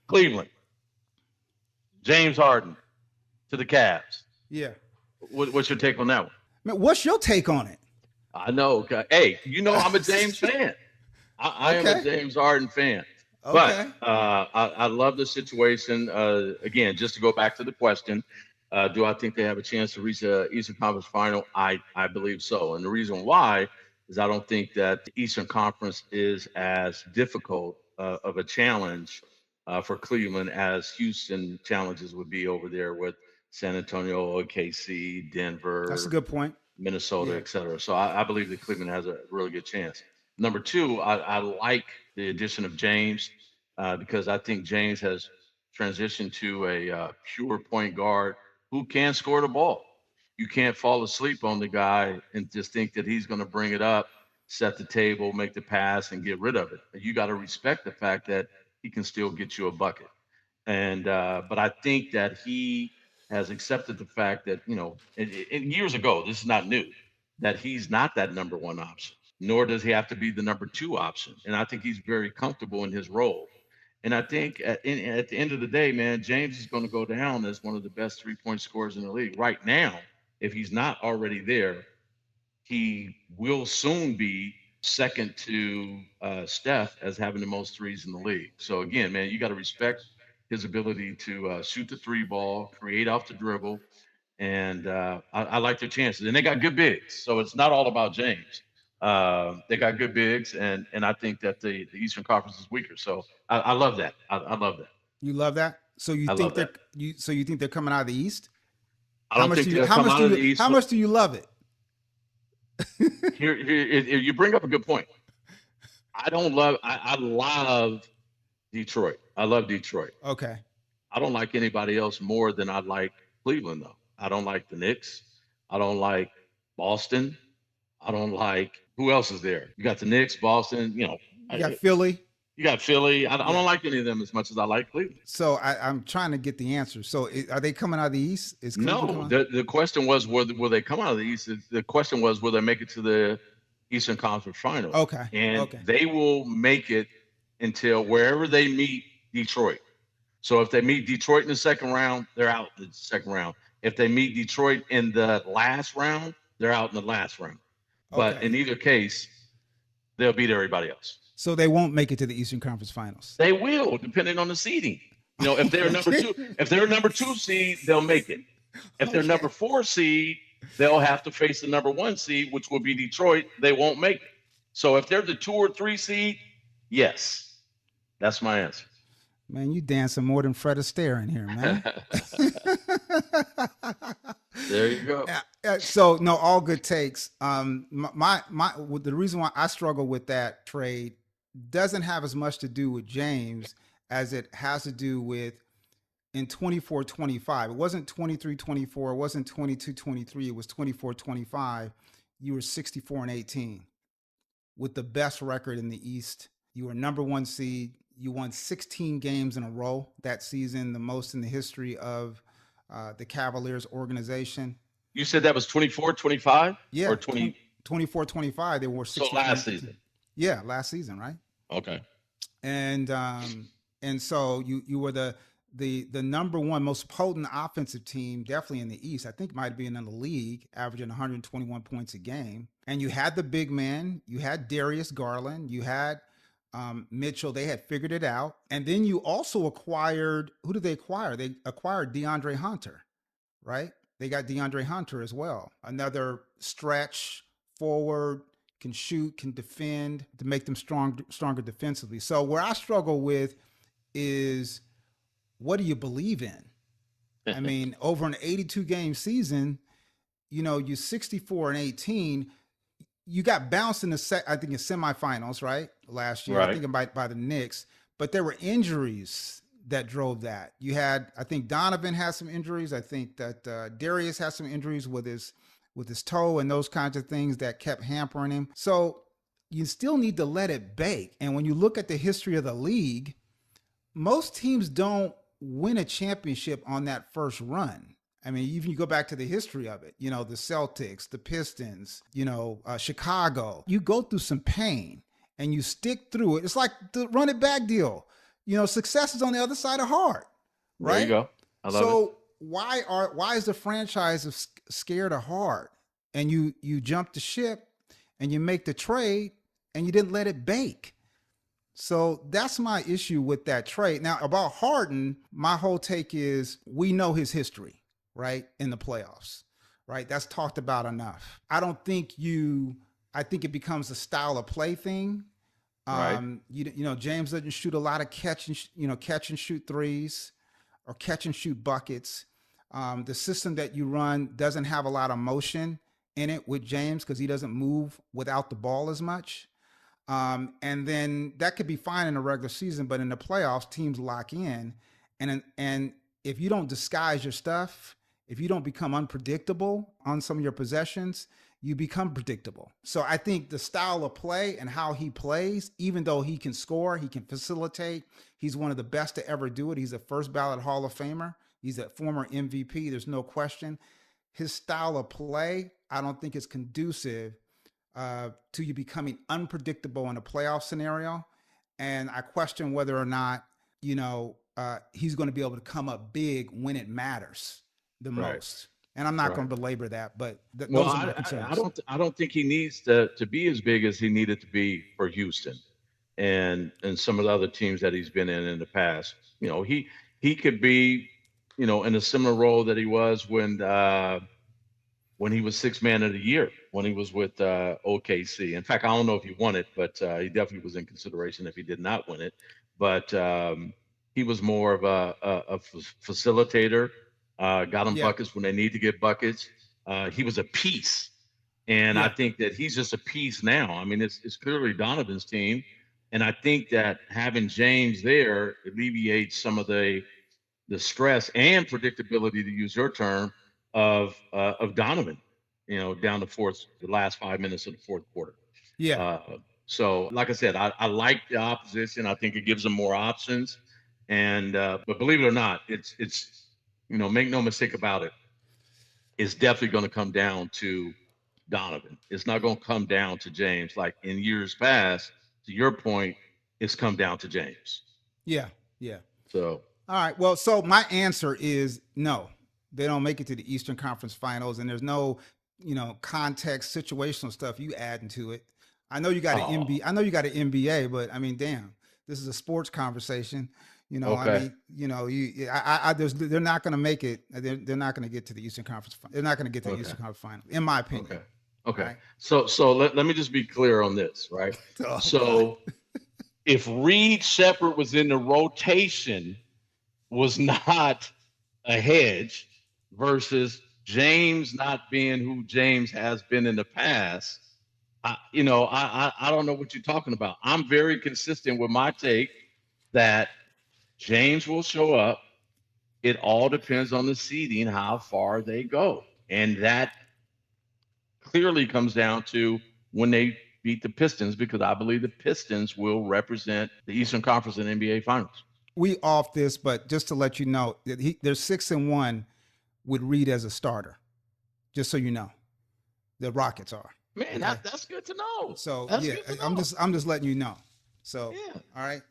Cleveland, James Harden to the Cavs. Yeah. What's your take on that one? Man, what's your take on it? I know. Hey, I'm a James fan. I am a James Harden fan. But Okay. I love the situation. Again, just to go back to the question, do I think they have a chance to reach the Eastern Conference Final? I believe so. And the reason why is I don't think that the Eastern Conference is as difficult of a challenge for Cleveland as Houston challenges would be over there with San Antonio, OKC, Denver. That's a good point. Minnesota, et cetera. So I believe that Cleveland has a really good chance. Number two, I like the addition of James because I think James has transitioned to a pure point guard who can score the ball. You can't fall asleep on the guy and just think that he's going to bring it up, set the table, make the pass, and get rid of it. You got to respect the fact that he can still get you a bucket. And but I think that he has accepted the fact that, and years ago, this is not new, that he's not that number one option, nor does he have to be the number two option. And I think he's very comfortable in his role. And I think at the end of the day, man, James is going to go down as one of the best 3-point scorers in the league. Right now, if he's not already there, he will soon be second to Steph as having the most threes in the league. So again, man, you got to respect his ability to shoot the three ball, create off the dribble, and I like their chances. And they got good bigs, so it's not all about James. They got good bigs, and I think that the Eastern Conference is weaker. So I love that. I love that. You love that? So you think they're coming out of the East? I don't think they'll come out of the East. How much do you love it? Here, you bring up a good point. I love Detroit. I love Detroit. Okay. I don't like anybody else more than I like Cleveland, though. I don't like the Knicks. I don't like Boston. I don't like who else is there. You got the Knicks, Boston. You got Philly. You got Philly. I don't like any of them as much as I like Cleveland. So I'm trying to get the answer. So are they coming out of the East? No. The question was, will they come out of the East? The question was, will they make it to the Eastern Conference Final? Okay. And they will make it until wherever they meet Detroit. So if they meet Detroit in the second round, they're out in the second round. If they meet Detroit in the last round, they're out in the last round. But in either case, they'll beat everybody else. So they won't make it to the Eastern Conference Finals. They will, depending on the seeding. If they're number two seed, they'll make it. If they're number 4 seed, they'll have to face the number 1 seed, which will be Detroit. They won't make it. So if they're the 2 or 3 seed, yes. That's my answer. Man, you dancing more than Fred Astaire in here, man. There you go. So no, all good takes. The reason why I struggle with that trade doesn't have as much to do with James as it has to do with in 24-25. It wasn't 23-24. It wasn't 22-23. It was 24-25. You were 64-18 with the best record in the East. You were number 1 seed. You won 16 games in a row that season, the most in the history of the Cavaliers organization. You said that was 24-25? Yeah. Or 24-25. They were 16. So last season. Yeah, last season, right? Okay. And so you were the number 1 most potent offensive team, definitely in the East. I think might be in the league, averaging 121 points a game. And you had the big man. You had Darius Garland. You had Mitchell. They had figured it out. And then you also acquired, who did they acquire? They acquired DeAndre Hunter, right? They got DeAndre Hunter as well. Another stretch forward, can shoot, can defend, to make them stronger defensively. So where I struggle with is, what do you believe in? I mean, over an 82 game season, you 64-18. You got bounced in I think in semifinals, right? Last year, right. I think by the Knicks, but there were injuries that drove that. You had, I think Donovan had some injuries. I think that Darius had some injuries with his toe and those kinds of things that kept hampering him. So you still need to let it bake. And when you look at the history of the league, most teams don't win a championship on that first run. I mean, even you go back to the history of it, the Celtics, the Pistons, Chicago, you go through some pain and you stick through it. It's like the RunnIT Back deal. success is on the other side of hard, There you right? go. I love it. So why is the franchise scared of hard? And you jump the ship and you make the trade and you didn't let it bake. So that's my issue with that trade. Now, about Harden, my whole take is we know his history, right? In the playoffs, right? That's talked about enough. I think it becomes a style of play thing. Right. James doesn't shoot a lot of catch and shoot threes or catch and shoot buckets. The system that you run doesn't have a lot of motion in it with James because he doesn't move without the ball as much. And then that could be fine in a regular season, but in the playoffs, teams lock in, and if you don't disguise your stuff, if you don't become unpredictable on some of your possessions, you become predictable. So I think the style of play and how he plays, even though he can score, he can facilitate, he's one of the best to ever do it. He's a first ballot Hall of Famer. He's a former MVP. There's no question. His style of play, I don't think is conducive to you becoming unpredictable in a playoff scenario. And I question whether or not, he's going to be able to come up big when it matters the most. And I'm not going to belabor that, but those are my concerns. I don't think he needs to be as big as he needed to be for Houston and some of the other teams that he's been in the past. He could be, in a similar role that he was when he was sixth man of the year, when he was with OKC. In fact, I don't know if he won it, but he definitely was in consideration if he did not win it. But he was more of a facilitator, got them buckets when they need to get buckets. He was a piece. And I think that he's just a piece now. I mean, it's clearly Donovan's team. And I think that having James there alleviates some of the stress and predictability, to use your term, of Donovan, down the last 5 minutes of the fourth quarter. Yeah. So like I said, I like the opposition. I think it gives them more options. And but believe it or not, it's make no mistake about it, it's definitely going to come down to Donovan. It's not going to come down to James like in years past. To your point, it's come down to James. Yeah. Yeah. So all right. Well, so my answer is no. They don't make it to the Eastern Conference Finals, and there's no, context, situational stuff you add into it. I know you got an NBA. I know you got an NBA, but I mean, damn, this is a sports conversation. Okay. I mean, they're not going to make it. They're not going to get to the Eastern Conference. They're not going to get to the Eastern Conference Finals, in my opinion. Okay. Right? So let me just be clear on this, right? So if Reed Shepherd was in the rotation, was not a hedge, versus James not being who James has been in the past, I don't know what you're talking about. I'm very consistent with my take that James will show up. It all depends on the seeding, how far they go. And that clearly comes down to when they beat the Pistons, because I believe the Pistons will represent the Eastern Conference and NBA Finals. We off this, but just to let you know, they're 6-1 with Reed as a starter. Just so you know, the Rockets are. Man, that's good to know. So that's yeah, good to know. I'm just letting you know. So yeah. All right.